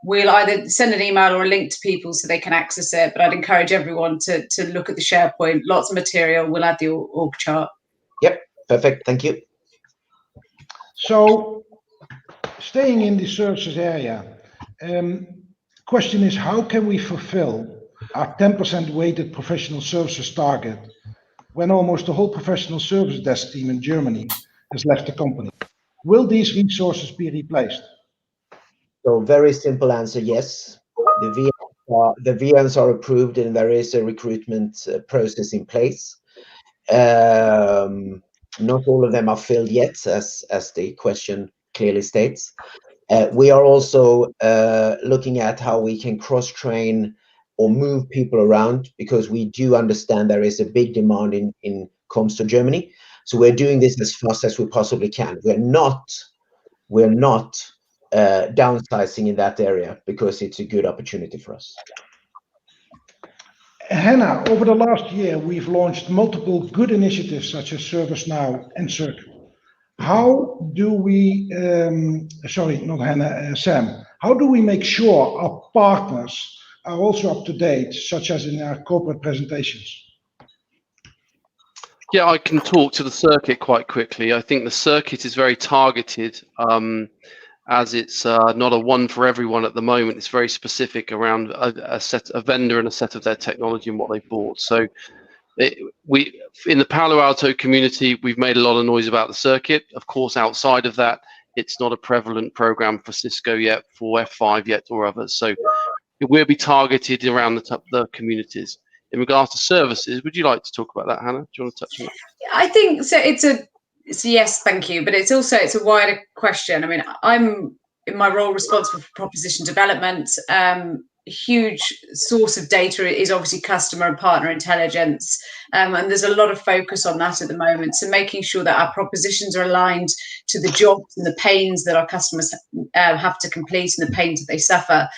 we'll either send an email or a link to people so they can access it. But I'd encourage everyone to look at the SharePoint. Lots of material. We'll add the org chart. Yep, perfect. Thank you. So, staying in the services area, question is, how can we fulfill our 10% weighted professional services target when almost the whole professional service desk team in Germany has left the company? Will these resources be replaced? So very simple answer, yes. The VMs are approved and there is a recruitment process in place. Not all of them are filled yet, as the question clearly states. We are also looking at how we can cross-train or move people around, because we do understand there is a big demand in Comstor Germany. So we're doing this as fast as we possibly can. We're not downsizing in that area because it's a good opportunity for us. Hannah, over the last year, we've launched multiple good initiatives such as ServiceNow and Circle. How do we, sorry, not Hannah, Sam, how do we make sure our partners are also up to date, such as in our corporate presentations? Yeah, I can talk to the circuit quite quickly. I think the circuit is very targeted, as it's not a one for everyone at the moment. It's very specific around a vendor and a set of their technology and what they bought. So we in the Palo Alto community, we've made a lot of noise about the circuit. Of course, outside of that, it's not a prevalent program for Cisco yet, for F5 yet, or others. So it will be targeted around the communities. In regards to services, would you like to talk about that, Hannah? Do you want to touch on that? I think so. It's a yes, thank you. But it's a wider question. I mean, I'm in my role responsible for proposition development. A huge source of data is obviously customer and partner intelligence, and there's a lot of focus on that at the moment. So making sure that our propositions are aligned to the jobs and the pains that our customers have to complete and the pains that they suffer.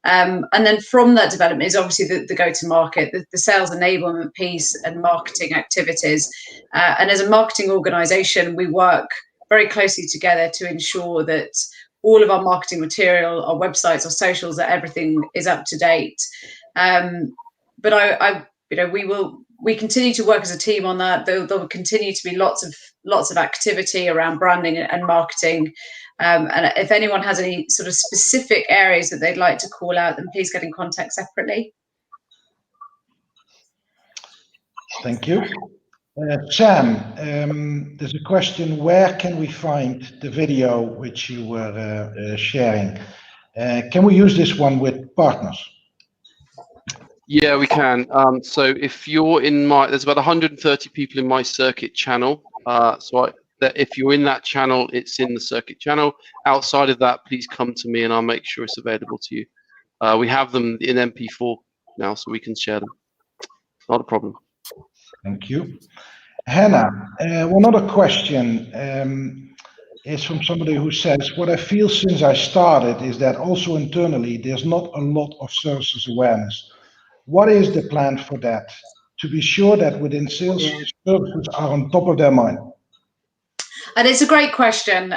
And then from that development is obviously the go-to-market, the sales enablement piece and marketing activities. And as a marketing organization, we work very closely together to ensure that all of our marketing material, our websites, our socials, that everything is up to date. But we continue to work as a team on that. There will continue to be lots of activity around branding and marketing. And if anyone has any sort of specific areas that they'd like to call out, then please get in contact separately. Thank you. Sam, there's a question, where can we find the video which you were sharing? Can we use this one with partners? Yeah, we can. So if you're in there's about 130 people in my circuit channel. If you're in that channel, it's in the circuit channel. Outside of that, please come to me and I'll make sure it's available to you. We have them in MP4 now, so we can share them. Not a problem. Thank you. Hannah, one other question is from somebody who says, what I feel since I started is that also internally, there's not a lot of services awareness. What is the plan for that? To be sure that within sales, services are on top of their mind. And it's a great question.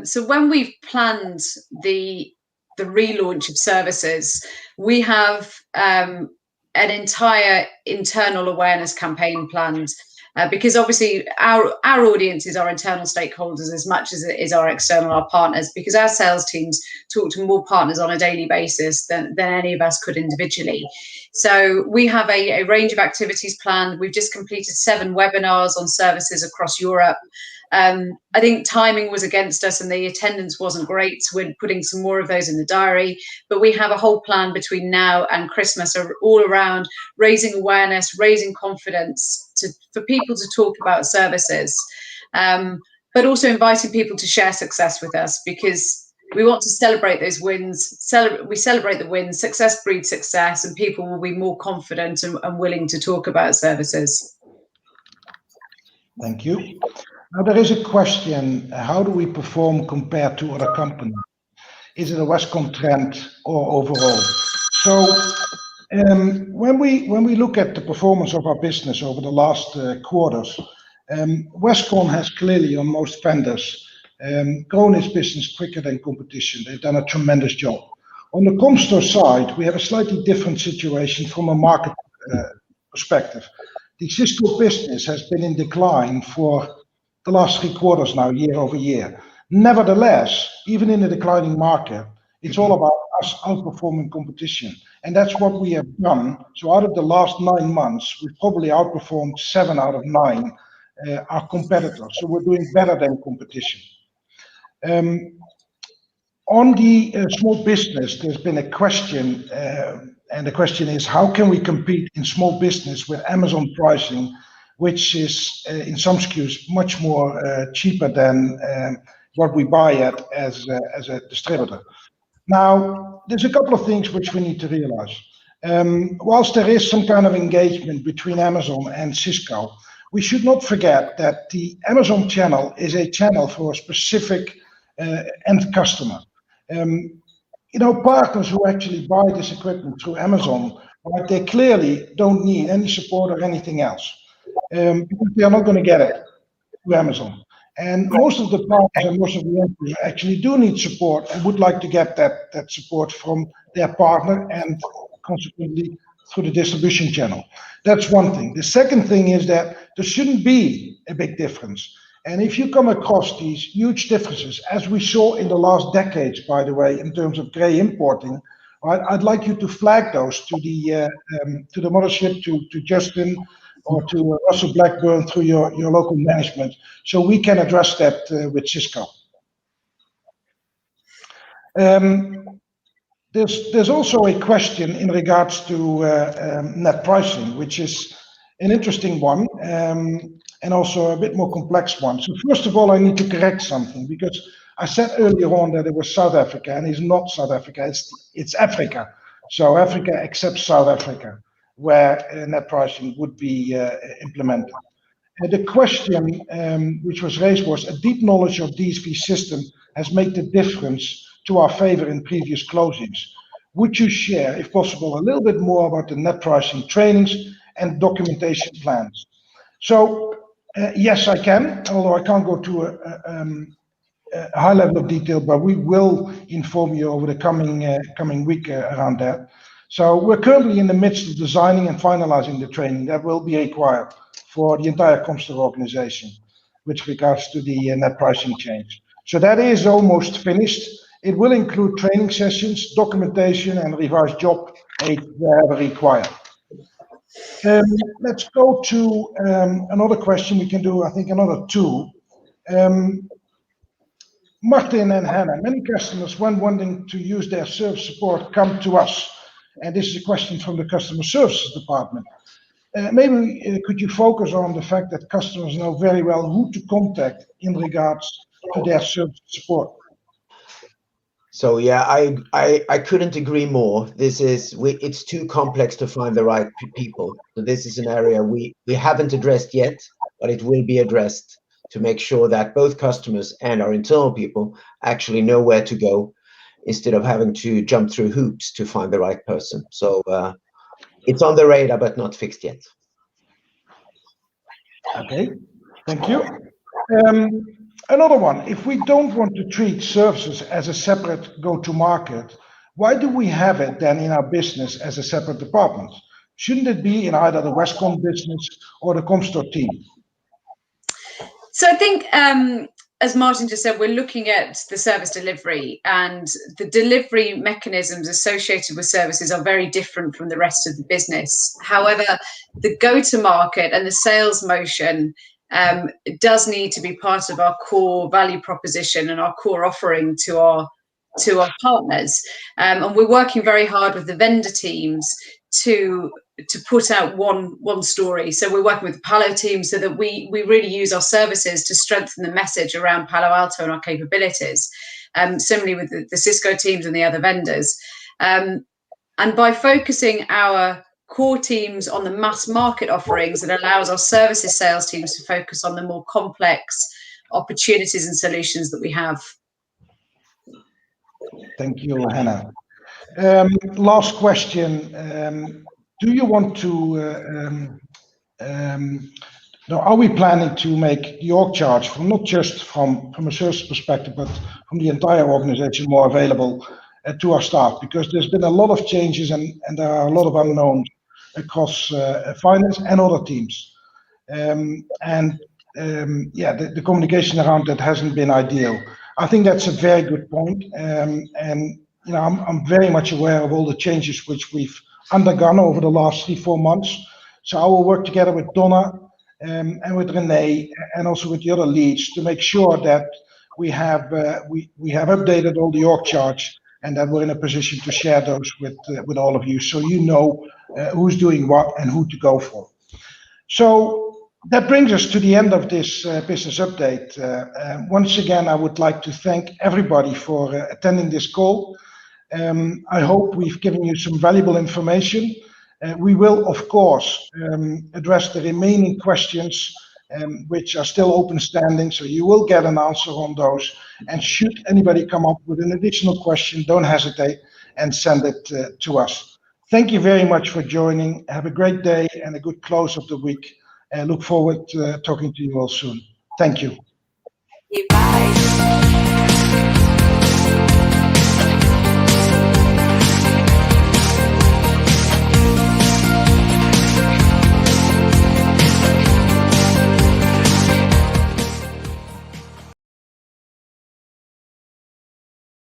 So when we've planned the relaunch of services, we have an entire internal awareness campaign planned. because obviously our audience is our internal stakeholders as much as it is our external, our partners, because our sales teams talk to more partners on a daily basis than any of us could individually. So we have a range of activities planned. We've just completed 7 webinars on services across Europe. I think timing was against us and the attendance wasn't great. So we're putting some more of those in the diary, but we have a whole plan between now and Christmas all around raising awareness, raising confidence for people to talk about services, but also inviting people to share success with us, because we want to celebrate those wins. We celebrate the wins. Success breeds success, and people will be more confident and willing to talk about services. Thank you. Now there is a question: how do we perform compared to other companies? Is it a Westcon trend or overall? So when we look at the performance of our business over the last quarters, Westcon has clearly, on most vendors, grown its business quicker than competition. They've done a tremendous job. On the Comstor side, we have a slightly different situation from a market perspective. The Cisco business has been in decline for the last 3 quarters now, year over year. Nevertheless, even in a declining market, it's all about us outperforming competition. And that's what we have done. So out of the last 9 months, we've probably outperformed 7 out of 9 our competitors. So we're doing better than competition. On the small business, there's been a question, and the question is, how can we compete in small business with Amazon pricing, which is in some SKUs much more cheaper than what we buy at as a distributor. Now, there's a couple of things which we need to realize. Whilst there is some kind of engagement between Amazon and Cisco, we should not forget that the Amazon channel is a channel for a specific end customer. Partners who actually buy this equipment through Amazon, right, they clearly don't need any support or anything else, because they are not going to get it through Amazon. And most of the partners and most of the end users actually do need support and would like to get that support from their partner and consequently through the distribution channel. That's one thing. The second thing is that there shouldn't be a big difference. And if you come across these huge differences, as we saw in the last decades, by the way, in terms of grey importing, right, I'd like you to flag those to the mothership, to Justin, or to Russell Blackburn through your local management, so we can address that with Cisco. There's also a question in regards to net pricing, which is an interesting one, and also a bit more complex one. So first of all, I need to correct something, because I said earlier on that it was South Africa, and it's not South Africa, it's Africa. So Africa except South Africa, where net pricing would be implemented. And the question which was raised was, a deep knowledge of DSV system has made the difference to our favor in previous closings. Would you share, if possible, a little bit more about the net pricing trainings and documentation plans? So yes, I can, although I can't go to a high level of detail, but we will inform you over the coming week around that. So we're currently in the midst of designing and finalizing the training that will be required for the entire Comstor organization with regards to the net pricing change. So that is almost finished. It will include training sessions, documentation, and revised job aid wherever required. Let's go to another question. We can do, I think, another 2. Martin and Hannah, many customers, when wanting to use their service support, come to us. And this is a question from the customer services department. Maybe could you focus on the fact that customers know very well who to contact in regards to their service support? So yeah, I couldn't agree more. It's too complex to find the right people. So this is an area we haven't addressed yet, but it will be addressed to make sure that both customers and our internal people actually know where to go, instead of having to jump through hoops to find the right person. So it's on the radar, but not fixed yet. Okay, thank you. Another one, if we don't want to treat services as a separate go-to-market, why do we have it then in our business as a separate department? Shouldn't it be in either the Westcon business or the Comstor team? So I think, as Martin just said, we're looking at the service delivery, and the delivery mechanisms associated with services are very different from the rest of the business. However, the go-to-market and the sales motion does need to be part of our core value proposition and our core offering to our partners. And we're working very hard with the vendor teams to put out one story. So we're working with the Palo team so that we really use our services to strengthen the message around Palo Alto and our capabilities. Similarly with the Cisco teams and the other vendors. And by focusing our core teams on the mass market offerings, it allows our services sales teams to focus on the more complex opportunities and solutions that we have. Thank you, Hannah. Last question. Do you want to, are we planning to make the org charge from not just from a service perspective, but from the entire organization more available to our staff? Because there's been a lot of changes and there are a lot of unknowns across finance and other teams. The communication around that hasn't been ideal. I think that's a very good point. I'm very much aware of all the changes which we've undergone over the last 3-4 months. So I will work together with Donna and with Renee and also with the other leads to make sure that we have updated all the org charts and that we're in a position to share those with all of you, so you know who's doing what and who to go for. So that brings us to the end of this business update. Once again, I would like to thank everybody for attending this call. I hope we've given you some valuable information. We will, of course, address the remaining questions which are still open standing, so you will get an answer on those. And should anybody come up with an additional question, don't hesitate and send it to us. Thank you very much for joining. Have a great day and a good close of the week. Look forward to talking to you all soon. Thank you. Bye.